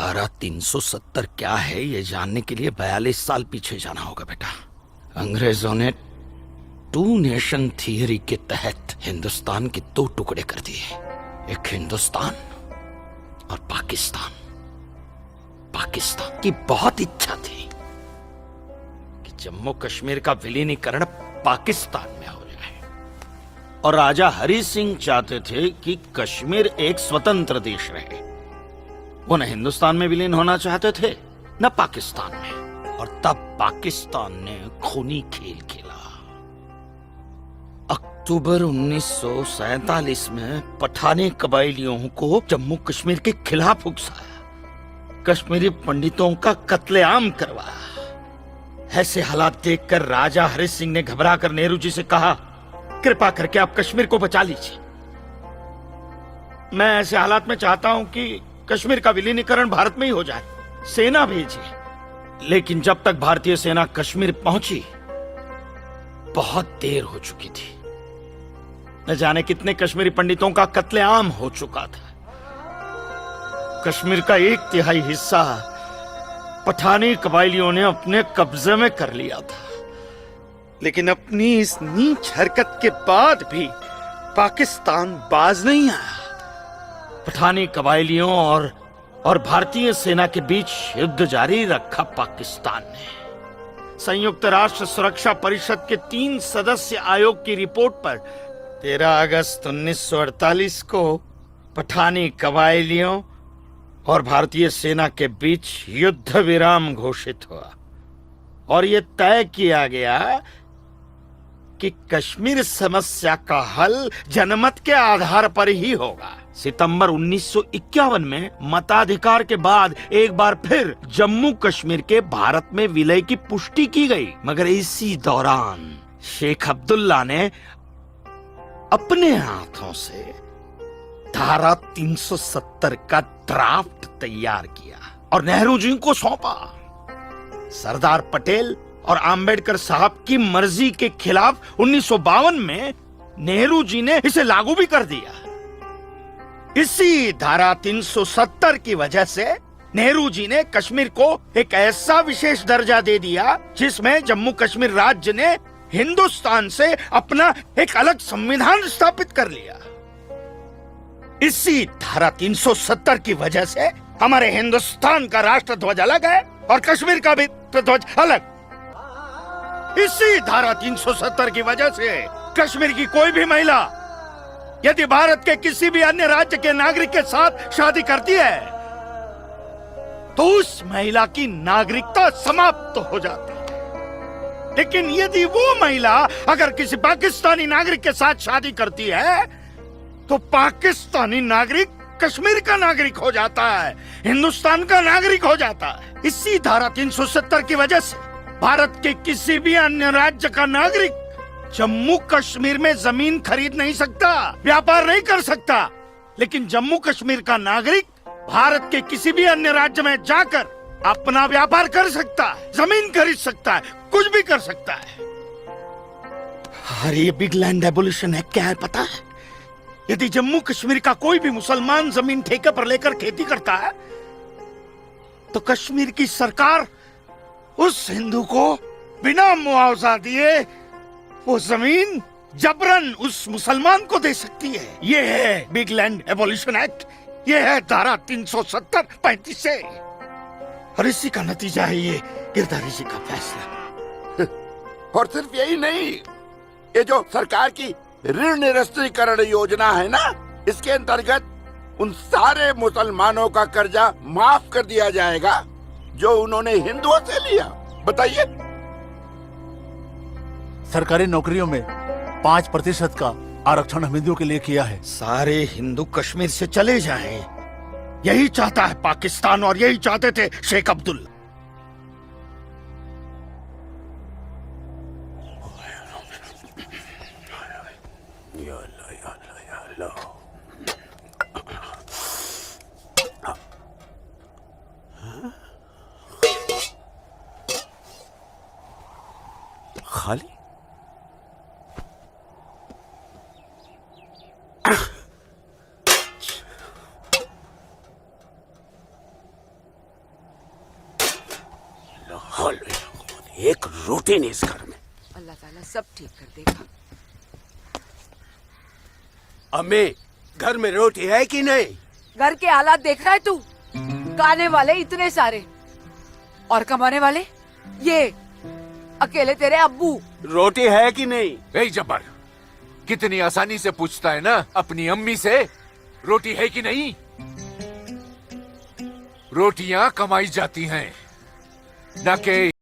धारा 370 क्या है ये जानने के लिए 42 साल पीछे जाना होगा बेटा। अंग्रेजों ने टू नेशन थियरी के तहत हिंदुस्तान के दो टुकड़े कर दिए, एक हिंदुस्तान और पाकिस्तान। पाकिस्तान की बहुत इच्छा थी कि जम्मू कश्मीर का विलीनीकरण पाकिस्तान में हो जाए, और राजा हरि सिंह चाहते थे कि कश्मीर एक स्वतंत्र देश रहे। वो न हिंदुस्तान में विलीन होना चाहते थे न पाकिस्तान में। और तब पाकिस्तान ने खूनी खेल खेला। अक्टूबर 1947 में पठानी कबायलियों को जम्मू कश्मीर के खिलाफ उकसाया, कश्मीरी पंडितों का कत्लेआम करवाया। ऐसे हालात देखकर राजा हरि सिंह ने घबरा कर नेहरू जी से कहा, कृपा करके आप कश्मीर को बचा लीजिए। मैं ऐसे हालात में चाहता हूं कि कश्मीर का विलीनीकरण भारत में ही हो जाए, सेना भेजिए। लेकिन जब तक भारतीय सेना कश्मीर पहुंची बहुत देर हो चुकी थी। न जाने कितने कश्मीरी पंडितों का कत्लेआम हो चुका था। कश्मीर का 1/3 हिस्सा पठानी कबायलियों ने अपने कब्जे में कर लिया था। लेकिन अपनी इस नीच हरकत के बाद भी पाकिस्तान बाज नहीं आया। पठानी कबायलियों और भारतीय सेना के बीच युद्ध जारी रखा पाकिस्तान ने। संयुक्त राष्ट्र सुरक्षा परिषद के 3 सदस्य आयोग की रिपोर्ट पर 13 अगस्त 1948 को पठानी कबायलियों और भारतीय सेना के बीच युद्ध विराम घोषित हुआ, और यह तय किया गया कि कश्मीर समस्या का हल जनमत के आधार पर ही होगा। सितंबर 1951 में मताधिकार के बाद एक बार फिर जम्मू कश्मीर के भारत में विलय की पुष्टि की गई, मगर इसी दौरान शेख अब्दुल्ला ने अपने हाथों से धारा 370 का ड्राफ्ट तैयार किया और नेहरू जी को सौंपा। सरदार पटेल और आम्बेडकर साहब की मर्जी के खिलाफ 1952 में नेहरू जी ने इसे लागू भी कर दिया। इसी धारा 370 की वजह से नेहरू जी ने कश्मीर को एक ऐसा विशेष दर्जा दे दिया जिसमें जम्मू कश्मीर राज्य ने हिंदुस्तान से अपना एक अलग संविधान स्थापित कर लिया। इसी धारा 370 की वजह से हमारे हिंदुस्तान का राष्ट्र ध्वज अलग है और कश्मीर का भी ध्वज अलग। इसी धारा 370 की वजह से कश्मीर की कोई भी महिला यदि भारत के किसी भी अन्य राज्य के नागरिक के साथ शादी करती है तो उस महिला की नागरिकता समाप्त हो जाती है। लेकिन यदि वो महिला अगर किसी पाकिस्तानी नागरिक के साथ शादी करती है तो पाकिस्तानी नागरिक कश्मीर का नागरिक हो जाता है, हिंदुस्तान का नागरिक हो जाता है। इसी धारा 370 की वजह से भारत के किसी भी अन्य राज्य का नागरिक जम्मू कश्मीर में जमीन खरीद नहीं सकता, व्यापार नहीं कर सकता। लेकिन जम्मू कश्मीर का नागरिक भारत के किसी भी अन्य राज्य में जाकर अपना व्यापार कर सकता है, जमीन खरीद सकता है, कुछ भी कर सकता है। अरे ये बिग लैंड एबोल्यूशन एक्ट क्या है पता है? यदि जम्मू कश्मीर का कोई भी मुसलमान जमीन ठेके पर लेकर खेती करता है तो कश्मीर की सरकार उस हिंदू को बिना मुआवजा दिए वो जमीन जबरन उस मुसलमान को दे सकती है। ये है बिग लैंड एबोल्यूशन एक्ट, ये है धारा 370-35 से, और इसी का नतीजा है ये गिरधारी जी का फैसला। और सिर्फ यही नहीं, ये जो सरकार की ऋण निरस्तीकरण योजना है ना, इसके अंतर्गत उन सारे मुसलमानों का कर्जा माफ कर दिया जाएगा जो उन्होंने हिंदुओं से लिया। बताइए। सरकारी नौकरियों में 5% का आरक्षण हम हिंदुओं के लिए किया है। सारे हिंदू कश्मीर से चले जाएं, यही चाहता है पाकिस्तान और यही चाहते थे शेख अब्दुल्ला। खाली माहौल में एक रोटी नहीं इस घर में। अल्लाह ताला सब ठीक कर देगा। अम्मी, घर में रोटी है कि नहीं? घर के हालात देख रहा है तू? खाने वाले इतने सारे और कमाने वाले ये अकेले तेरे अब्बू। रोटी है कि नहीं? ए जब्बार, कितनी आसानी से पूछता है ना अपनी अम्मी से रोटी है कि नहीं। रोटियां कमाई जाती हैं, न कि